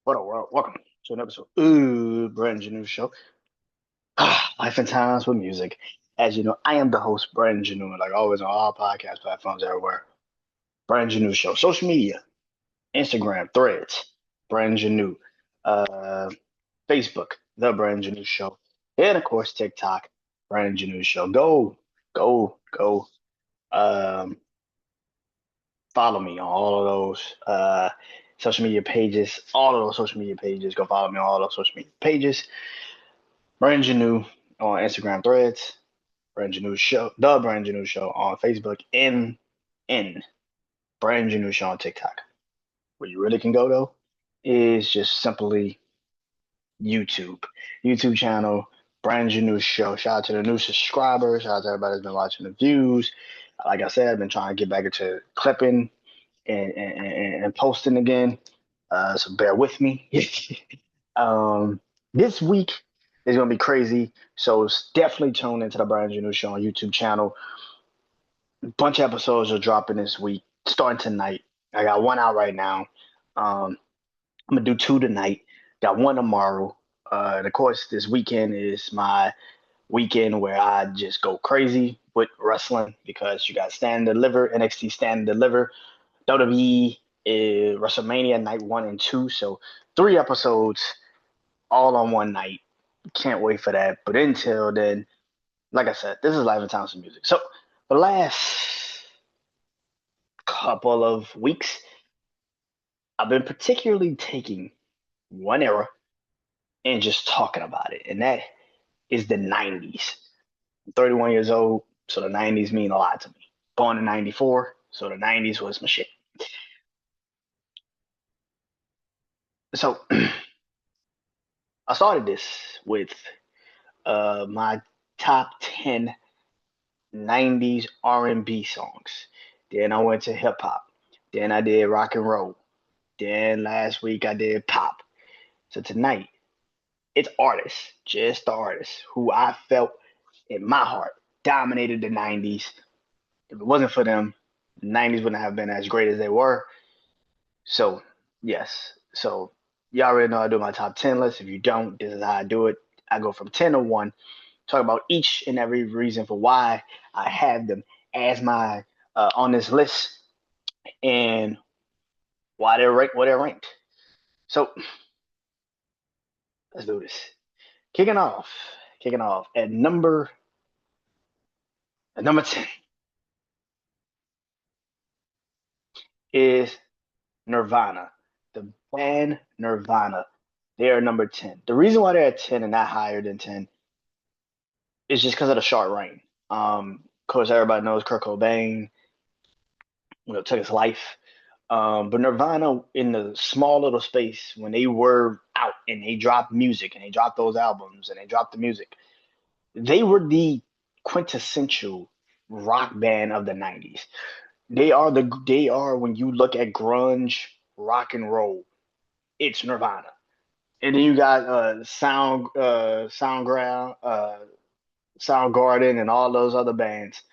What up, world? Welcome to an episode of BrandonJaneauShow. Life and Times with Music. As you know, I am the host, Brandon Janeau, like always on all podcast platforms everywhere. BrandonJaneauShow. Social media, Instagram, Threads, Brandon Janeau. Uh, Facebook, The Brandon Janeau Show. And of course, TikTok, Brandon Janeau Show. Go. Um, Follow me on all of those social media pages. All of those social media pages. Go follow me on all those social media pages. Brand Janeau on Instagram Threads. Brand Janeau Show. The Brand Janeau Show on Facebook. In Brand Janeau Show on TikTok. Where you really can go though is just simply YouTube. YouTube channel. Brand Janeau Show. Shout out to the new subscribers. Shout out to everybody that's been watching the views. Like I said, I've been trying to get back into clipping and posting again. So bear with me. This week is gonna be crazy. So definitely tune into the Brian Jr. Show on YouTube channel. A bunch of episodes are dropping this week, starting tonight. I got one out right now. I'm gonna do two tonight. Got one tomorrow. And of course, this weekend is my weekend where I just go crazy with wrestling because you got Stand and Deliver, NXT Stand and Deliver, WWE WrestleMania night 1 and 2. So 3 episodes all on one night. Can't wait for that. But until then, like I said, this is Live in Times of Music. So the last couple of weeks, I've been particularly taking one era and just talking about it, and that is the 90s. I'm 31 years old, so the 90s mean a lot to me. Born in 94, so the 90s was my shit. So I started this with my top 10 90s R&B songs. Then I went to hip hop. Then I did rock and roll. Then last week I did pop. So tonight it's artists, just the artists who I felt in my heart dominated the 90s. If it wasn't for them, the 90s wouldn't have been as great as they were. So, yes. So, you already know I do my top 10 list. If you don't, this is how I do it. I go from 10 to 1, talk about each and every reason for why I have them as my on this list and why they're ranked, where they're ranked. So, let's do this. Kicking off at number 10 is Nirvana, the band Nirvana. They are number 10. The reason why they're at 10 and not higher than 10 is just because of the short reign. Of course, everybody knows Kurt Cobain, took his life. But Nirvana, in the small little space when they were out and they dropped music and they dropped those albums and they dropped the music, they were the quintessential rock band of the 90s. They are when you look at grunge rock and roll, it's Nirvana. And then you got Soundgarden, and all those other bands.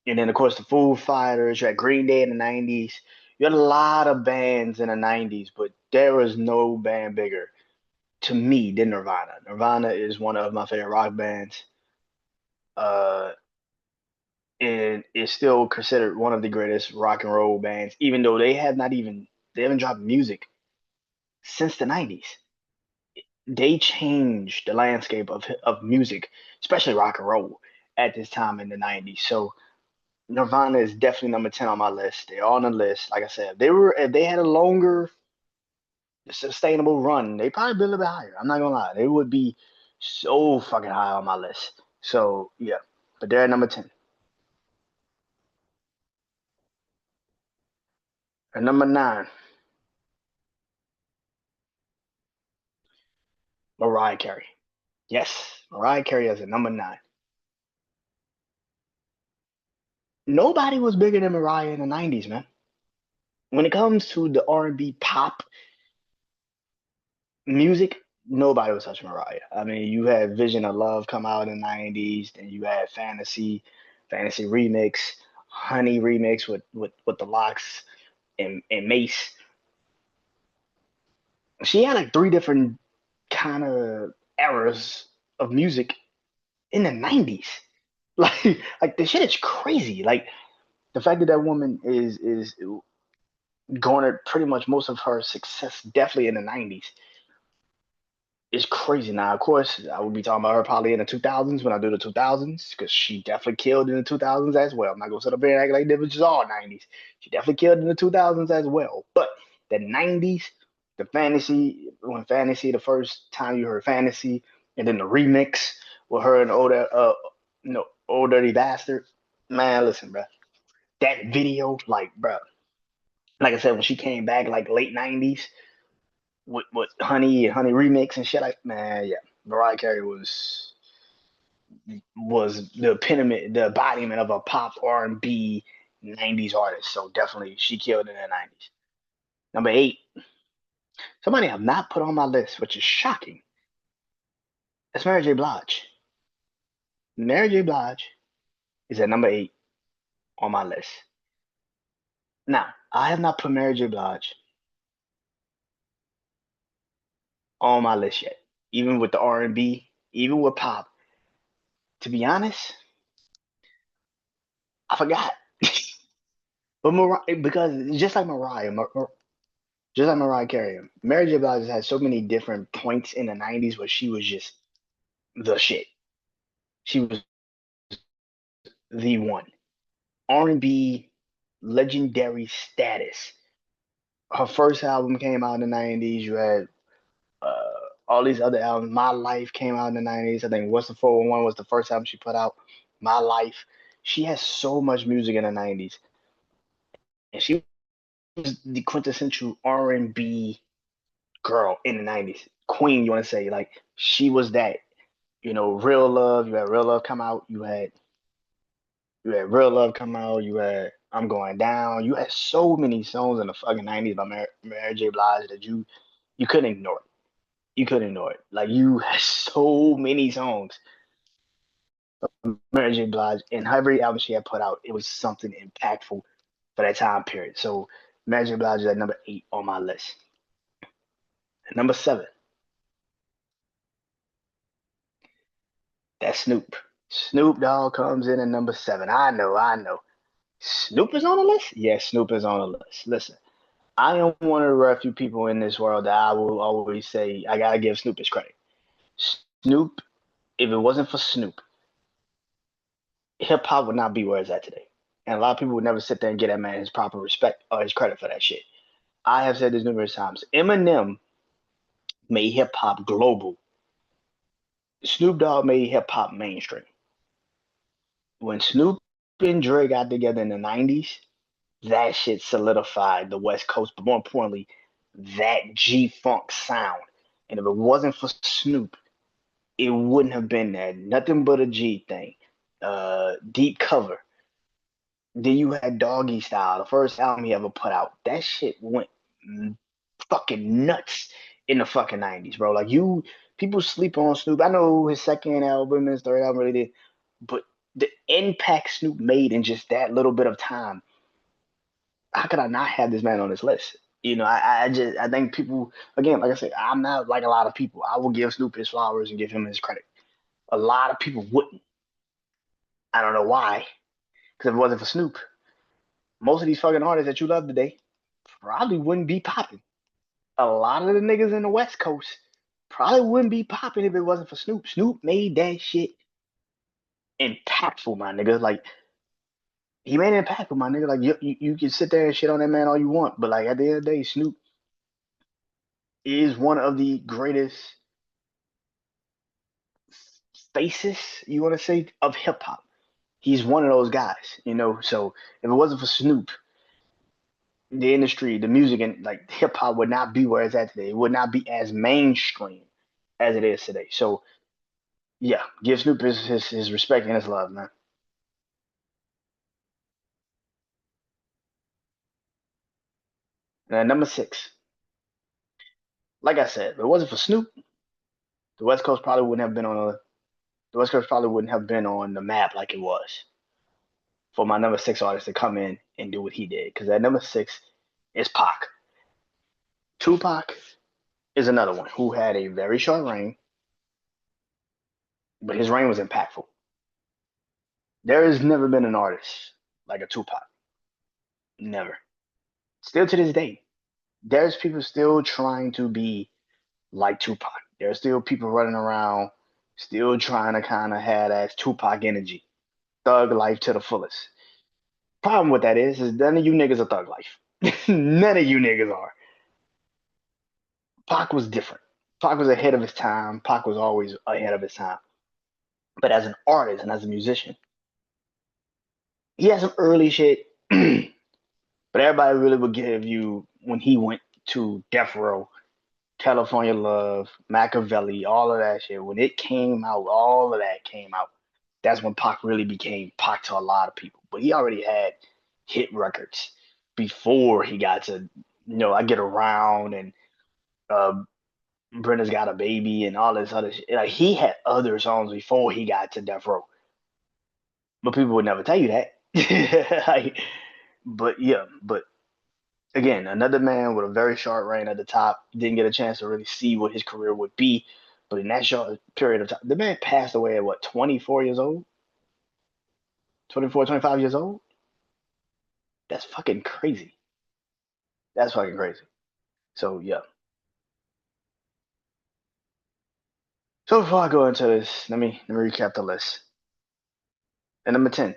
And then of course the Foo Fighters. You had Green Day in the '90s. You had a lot of bands in the '90s, but there was no band bigger to me than Nirvana. Nirvana is one of my favorite rock bands, uh, and is still considered one of the greatest rock and roll bands, even though they haven't dropped music since the '90s. They changed the landscape of music, especially rock and roll, at this time in the '90s. So Nirvana is definitely number 10 on my list. They're on the list. Like I said, if they had a longer sustainable run, they probably be a little bit higher. I'm not gonna lie. They would be so fucking high on my list. So yeah. But they're at number 10. At number 9, Mariah Carey. Yes, Mariah Carey is at number 9. Nobody was bigger than Mariah in the 90s, man. When it comes to the R&B pop music, nobody was touching Mariah. I mean, you had Vision of Love come out in the 90s, then you had Fantasy Remix, Honey Remix with the Locks and Mace. She had like three different kind of eras of music in the 90's. Like the shit is crazy. Like the fact that that woman is garnered pretty much most of her success definitely in the 90's is crazy. Now, of course, I would be talking about her probably in the 2000s when I do the 2000s because she definitely killed in the 2000s as well. I'm not gonna sit up here and act like it was just all 90's. She definitely killed in the 2000s as well. But the 90's, the fantasy, when fantasy, the first time you heard fantasy, and then the remix with her and old dirty bastard. Man, listen, bro, that video, like, bro, like I said, when she came back, like late 90's with Honey and Honey remix and shit, like, man, yeah, Mariah Carey was the epitome, the embodiment of a pop R&B 90's artist. So definitely she killed in the 90's. Number eight, somebody I've not put on my list, which is shocking. It's Mary J. Blige. Mary J. Blige is at number eight on my list. Now, I have not put Mary J. Blige on my list yet, even with the R&B, even with pop. To be honest, I forgot. But Mariah, because just like Mariah Carey, Mary J. Blige has had so many different points in the 90's where she was just the shit. She was the one. R&B legendary status. Her first album came out in the 90's. You had uh, all these other albums. My Life came out in the 90's. I think What's the 411 was the first album she put out. My Life. She has so much music in the 90's. And she was the quintessential R&B girl in the 90's. Queen, you want to say. Like, she was that. Real Love. You had Real Love come out. You had Real Love come out. You had I'm Going Down. You had so many songs in the fucking 90's by Mary J. Blige that you couldn't ignore it. You couldn't ignore it. Like you had so many songs from Mary J. Blige, and every album she had put out, it was something impactful for that time period. So Mary J. Blige is at number eight on my list. At number seven, that's Snoop. Snoop Dogg comes in at number seven. I know. Snoop is on the list? Yes, Snoop is on the list. Listen, I am one of the rare few people in this world that I will always say I gotta give Snoop his credit. Snoop, if it wasn't for Snoop, hip hop would not be where it's at today. And a lot of people would never sit there and get that man his proper respect or his credit for that shit. I have said this numerous times. Eminem made hip hop global. Snoop Dogg made hip hop mainstream. When Snoop and Dre got together in the 90's, that shit solidified the West Coast, but more importantly, that G Funk sound. And if it wasn't for Snoop, it wouldn't have been that. Nothing but a G thing. Deep cover. Then you had Doggy Style, the first album he ever put out. That shit went fucking nuts in the fucking 90's, bro. Like people sleep on Snoop. I know his second album, his third album really did, but the impact Snoop made in just that little bit of time, how could I not have this man on this list? I think people again, like I said, I'm not like a lot of people. I will give Snoop his flowers and give him his credit. A lot of people wouldn't. I don't know why. Because if it wasn't for Snoop, most of these fucking artists that you love today probably wouldn't be popping. A lot of the niggas in the West Coast probably wouldn't be popping if it wasn't for Snoop. Snoop made that shit impactful, my nigga. Like he made it impactful, my nigga. Like you can sit there and shit on that man all you want, but like at the end of the day, Snoop is one of the greatest faces, you want to say, of hip hop. He's one of those guys. So if it wasn't for Snoop, the industry, the music, and like hip hop would not be where it's at today. It would not be as mainstream as it is today. So yeah, give Snoop his respect and his love, man. And number six, like I said, if it wasn't for Snoop, the West Coast probably wouldn't have been on the West Coast probably wouldn't have been on the map like it was for my number six artist to come in and do what he did. Because at number six is Pac. Tupac is another one who had a very short reign, but his reign was impactful. There has never been an artist like a Tupac. Never. Still to this day, there's people still trying to be like Tupac. There's still people running around, still trying to kind of have that Tupac energy, thug life to the fullest. Problem with that is none of you niggas are thug life. None of you niggas are. Pac was different. Pac was ahead of his time. Pac was always ahead of his time. But as an artist and as a musician, he had some early shit. But everybody really would give you when he went to Death Row, California Love, Machiavelli, all of that shit. When it came out, all of that came out. That's when Pac really became Pac to a lot of people. But he already had hit records before he got to, I Get Around and uh, Brenda's Got a Baby and all this other shit. Like he had other songs before he got to Death Row. But people would never tell you that. Like, but yeah, but again, another man with a very short reign at the top. Didn't get a chance to really see what his career would be. But in that short period of time, the man passed away at what, 24 years old? 24, 25 years old? That's fucking crazy. That's fucking crazy. So, yeah. So, before I go into this, let me recap the list. At number 10,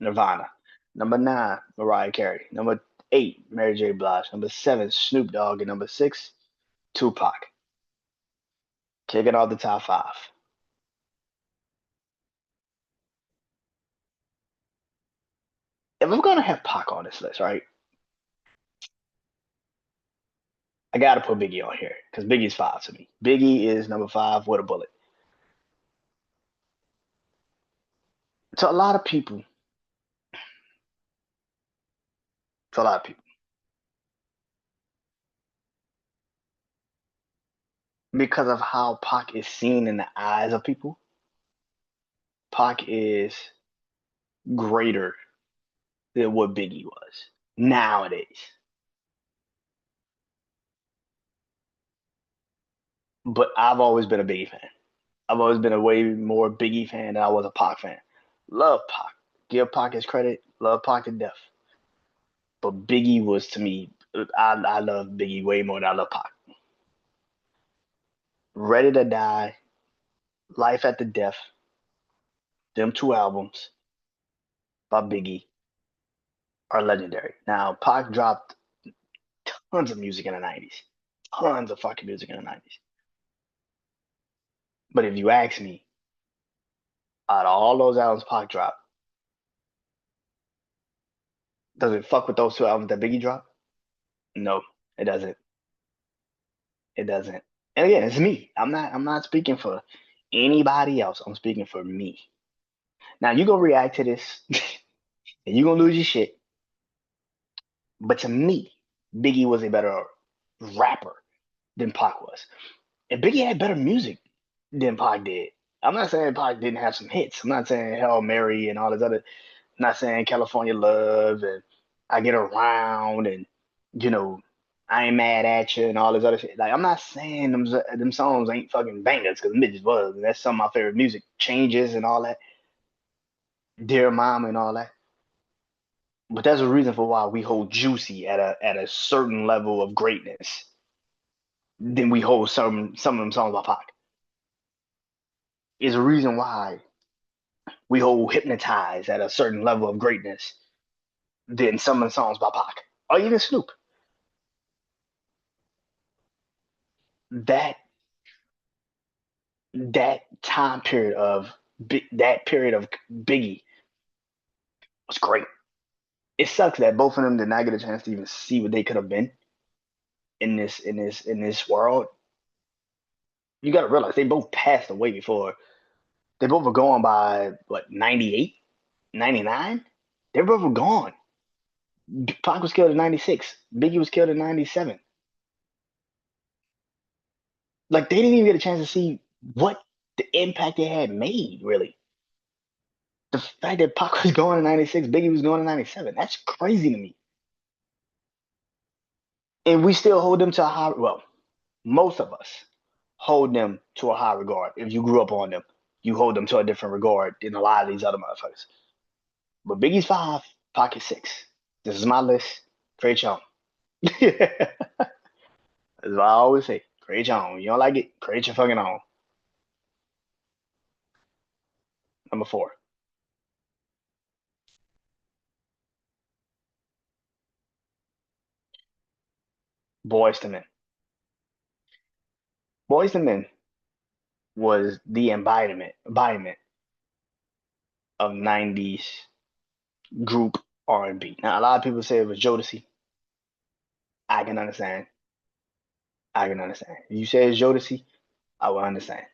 Nirvana. Number 9, Mariah Carey. Number 8, Mary J. Blige. Number 7, Snoop Dogg. And number 6, Tupac. Kicking off the top 5. If I'm gonna have Pac on this list, right? I gotta put Biggie on here because Biggie's 5 to me. Biggie is number 5 with a bullet. To a lot of people, to a lot of people, because of how Pac is seen in the eyes of people, Pac is greater than what Biggie was nowadays. But I've always been a Biggie fan. I've always been a way more Biggie fan than I was a Pac fan. Love Pac. Give Pac his credit. Love Pac to death. But Biggie was to me, I love Biggie way more than I love Pac. Ready to Die, Life After Death, them two albums by Biggie are legendary. Now, Pac dropped tons of music in the 90's. Tons of fucking music in the 90's. But if you ask me, out of all those albums Pac dropped, does it fuck with those two albums that Biggie dropped? No, it doesn't. It doesn't. And again, it's me. I'm not speaking for anybody else. I'm speaking for me. Now you gonna react to this and you gonna lose your shit. But to me, Biggie was a better rapper than Pac was. And Biggie had better music than Pac did. I'm not saying Pac didn't have some hits. I'm not saying Hail Mary and all this other. I'm not saying California Love and I Get Around and you know I Ain't Mad at You and all this other shit. Like I'm not saying them songs ain't fucking bangers because midgets was. And that's some of my favorite music. Changes and all that. Dear Mama and all that. But there's a reason for why we hold Juicy at a certain level of greatness. Then we hold some of them songs by Pac. Is a reason why we hold Hypnotize at a certain level of greatness than some of the songs by Pac. Or even Snoop. That that time period of that period of Biggie was great. It sucks that both of them did not get a chance to even see what they could have been in this world. You got to realize they both passed away before. They both were gone by what 98, 99. They both were gone. Pac was killed in 96. Biggie was killed in 97. Like they didn't even get a chance to see what the impact they had made, really. The fact that Pac was going in 96, Biggie was going in 97, that's crazy to me. And we still hold them to a high, well, most of us hold them to a high regard. If you grew up on them, you hold them to a different regard than a lot of these other motherfuckers. But Biggie's five, Pocket six. This is my list. Create your own. That's what I always say. Create your own. You don't like it? Create your fucking own. Number four, Boys to Men. Boys to Men was the embodiment of 90's group R&B. Now, a lot of people say it was Jodeci. I can understand. I can understand. If you say it's Jodeci, I will understand.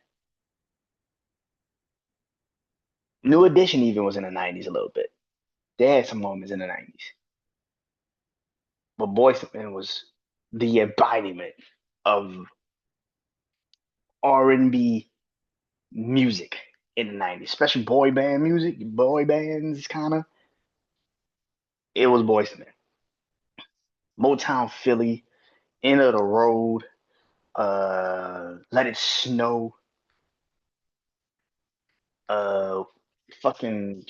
New Edition even was in the 90's a little bit. They had some moments in the 90's. But Boyz II Men was the embodiment of R&B music in the 90's, especially boy band music, boy bands kind of. It was Boyz II Men. Motown Philly, End of the Road, Let It Snow, uh, fucking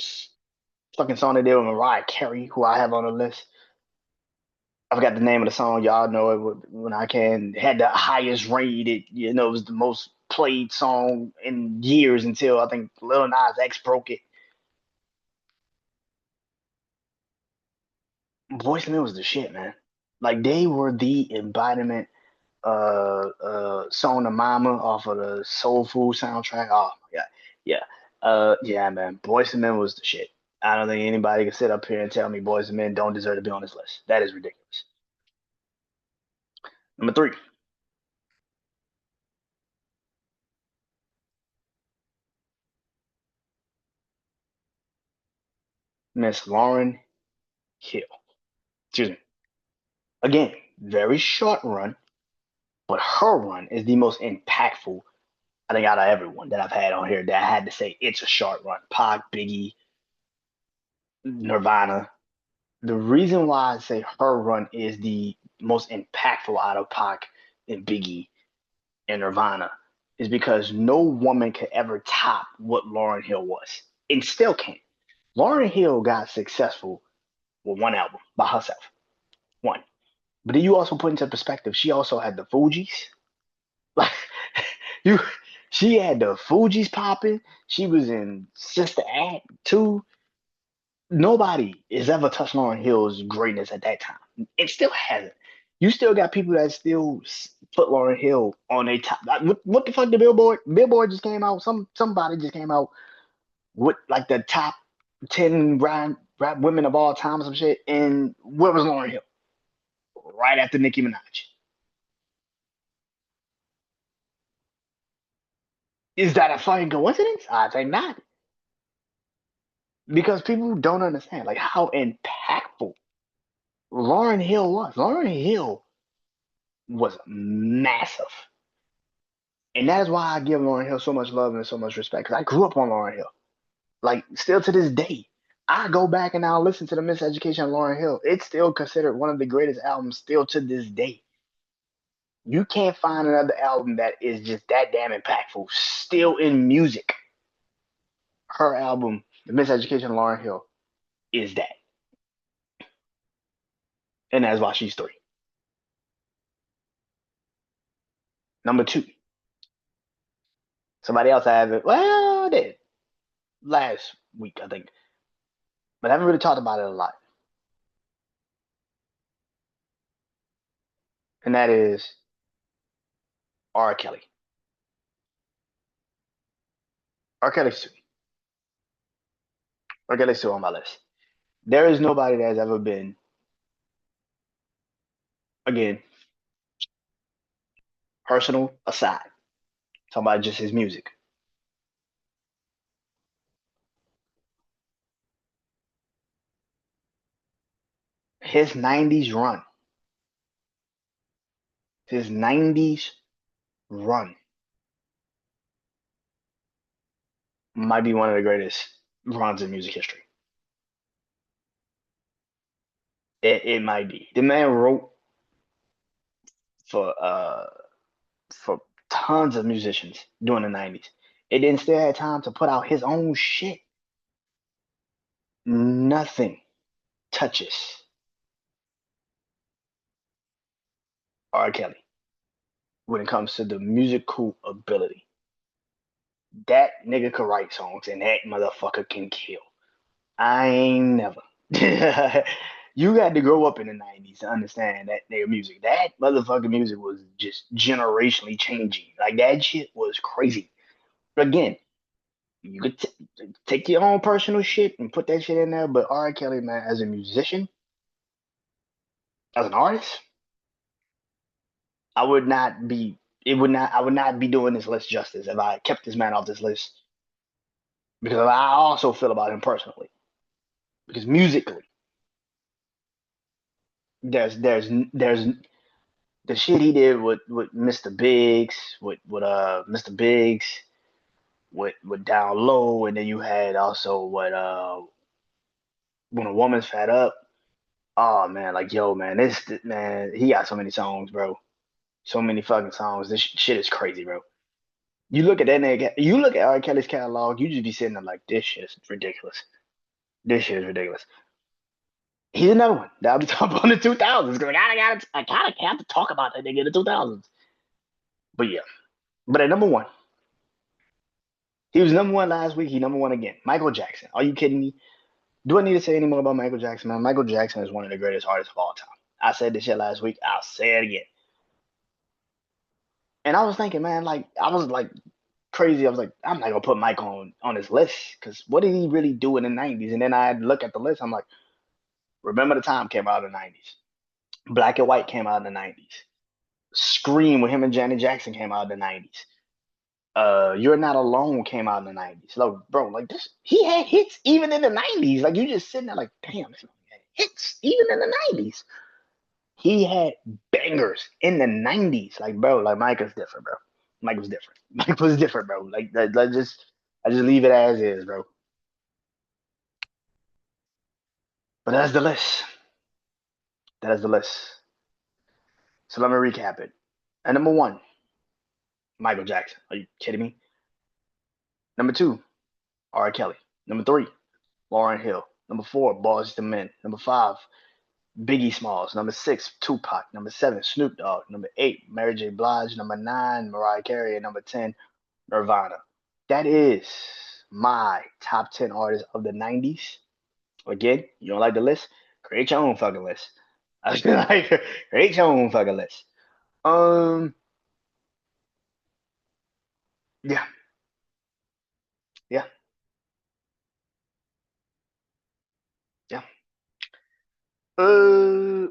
fucking song they did with Mariah Carey, who I have on the list. I forgot the name of the song. Y'all know it when I can. It had the highest rated. It was the most played song in years until I think Lil Nas X broke it. Boyz II Men was the shit, man. Like they were the embodiment. Song to Mama off of the Soul Food soundtrack. Oh yeah, yeah, yeah, man. Boyz II Men was the shit. I don't think anybody can sit up here and tell me Boyz II Men don't deserve to be on this list. That is ridiculous. Number three, Miss Lauren Hill. Excuse me. Again, very short run, but her run is the most impactful, I think, out of everyone that I've had on here that I had to say it's a short run. Pac, Biggie, Nirvana. The reason why I say her run is the most impactful out of Pac and Biggie and Nirvana is because no woman could ever top what Lauryn Hill was and still can't. Lauryn Hill got successful with one album by herself. One. But then you also put into perspective, she also had the Fugees. Like you she had the Fugees popping. She was in Sister Act 2. Nobody has ever touched Lauryn Hill's greatness at that time. It still hasn't. You still got people that still put Lauryn Hill on a top. Like, what the fuck? The Billboard? Billboard just came out. Somebody just came out with like the top 10 rap women of all time or some shit. And where was Lauryn Hill? Right after Nicki Minaj. Is that a fucking coincidence? I think not. Because people don't understand like how impactful Lauryn Hill was. Lauryn Hill was massive. And that is why I give Lauryn Hill so much love and so much respect. Because I grew up on Lauryn Hill. Like, still to this day, I go back and I'll listen to the Miseducation of Lauryn Hill. It's still considered one of the greatest albums still to this day. You can't find another album that is just that damn impactful, still in music. Her album, The Miseducation of Lauryn Hill, is that. And that's why she's three. Number two, somebody else I haven't, well, I did last week, I think, but I haven't really talked about it a lot. And that is R. Kelly. R. Kelly's two. R. Kelly's two on my list. There is nobody that has ever been, again, personal aside, talking about just his music. His 90's run, his 90's run might be one of the greatest runs in music history. It might be. The man wrote for for tons of musicians during the 90s. It then still had time to put out his own shit. Nothing touches R. Kelly when it comes to the musical ability. That nigga could write songs and that motherfucker can kill. I ain't never. You got to grow up in the 90's to understand that their music. That motherfucking music was just generationally changing. Like that shit was crazy. Again, you could take your own personal shit and put that shit in there, but R. Kelly, man, as a musician, as an artist, I would not be. It would not. I would not be doing this list justice if I kept this man off this list because I also feel about him personally. Because musically, there's the shit he did with Mr. Biggs, with Mr. Biggs, with Down Low, and then you had also what When a Woman's Fed Up. Oh man, like yo man, this man, he got so many songs, bro. So many fucking songs. This shit is crazy, bro. You look at that nigga, you look at R. Kelly's catalog, you just be sitting there like, this shit is ridiculous. This shit is ridiculous. He's another one that I'll be talking about in the 2000s because I gotta have to talk about that nigga in the 2000s. But yeah, but at number one, he was number one last week. He number one again. Michael Jackson. Are you kidding me? Do I need to say any more about Michael Jackson, man? Michael Jackson is one of the greatest artists of all time. I said this shit last week. I'll say it again. And I was thinking, man, like I was like crazy. I was like, I'm not gonna put Mike on this list because what did he really do in the 90's? And then I look at the list. I'm like, Remember the Time came out in the 90's. Black and White came out in the 90's. Scream with him and Janet Jackson came out in the 90's. You're Not Alone came out in the 90's. Like, bro, like this, he had hits even in the 90's. Like you just sitting there like, damn, this man had hits even in the 90's. He had bangers in the 90's. Like, bro, like Mike is different, bro. Mike was different. Mike was different, bro. Like, I just leave it as is, bro. But that's the list. That is the list. So let me recap it. And number one, Michael Jackson. Are you kidding me? Number two, R. Kelly. Number three, Lauryn Hill. Number four, Boyz II Men. Number five, Biggie Smalls. Number six, Tupac. Number seven, Snoop Dogg. Number eight, Mary J. Blige. Number nine, Mariah Carey. And number 10, Nirvana. That is my top 10 artists of the 90's. Again, you don't like the list? Create your own fucking list. I feel like create your own fucking list. Um, yeah, yeah, yeah. Uh,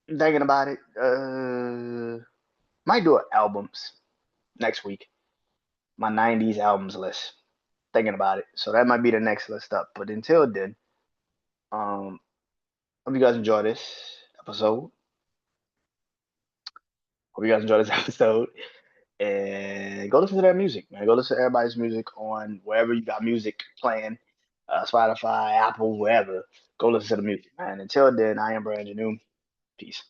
Thinking about it. Might do albums next week. My 90's albums list. Thinking about it. So that might be the next list up. But until then, um, hope you guys enjoy this episode. Hope you guys enjoy this episode. And go listen to that music, man. Go listen to everybody's music on wherever you got music playing, Spotify, Apple, wherever. Go listen to the music, man. Until then, I am Brandon Janeau. Peace.